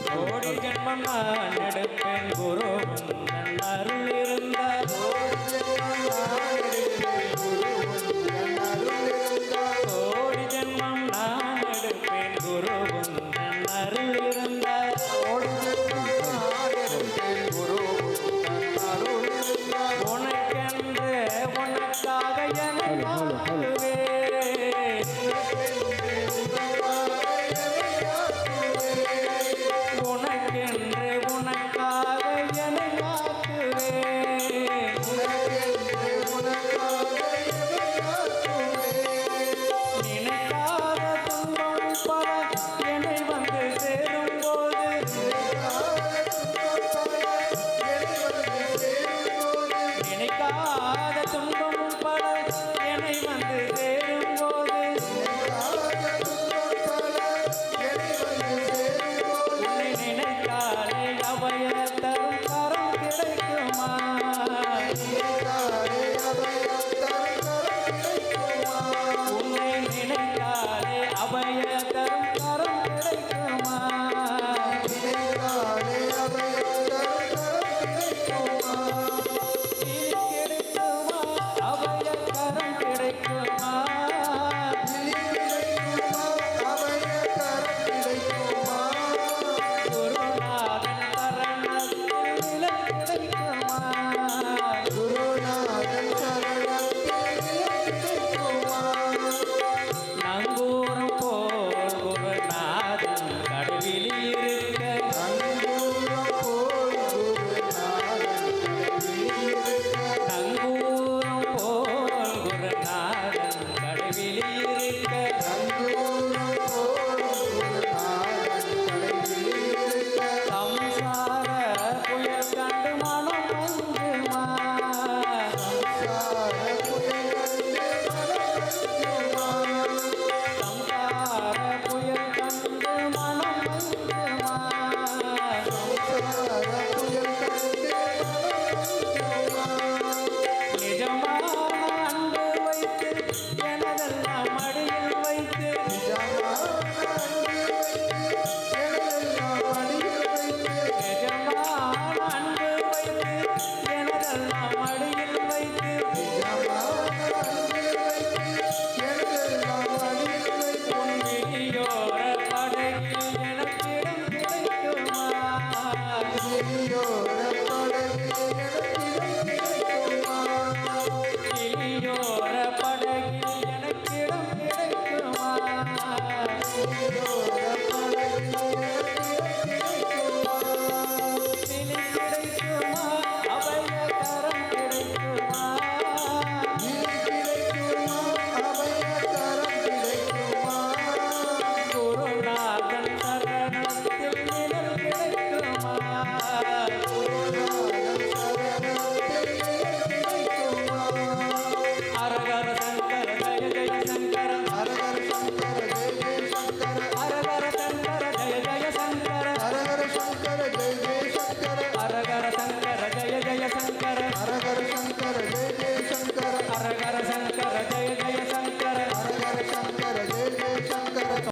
கோடி ஜென்மம் நான் எடுப்பேன் குரு உந்தன் அருள் இருந்தால். கோடி ஜென்மம் நான் எடுப்பேன் குரு உந்தன் அருள் இருந்தால். உனக்கென்று உனக்காக என்னை மாற்றுவேன். உனக்கென்று உனக்காக என்னை மாற்றுவேன். நினைக்காத துன்பம் பல என்னை வந்து சேரும் போது. நினைக்காத துன்பமும் பல என்னை வந்து சேரும் போது. உன்னை நினைத்தாலே அபய தரும் கரம் கிடைக்குமா? உன்னை நினைத்தாலே அபய தரும் கரம் கிடைக்குமா? அபய கரம் கிடைக்குமா? குருநாதன் சரணத்தில் நிலை கிடைக்குமா? நங்கூரம் போல் குருநாதன்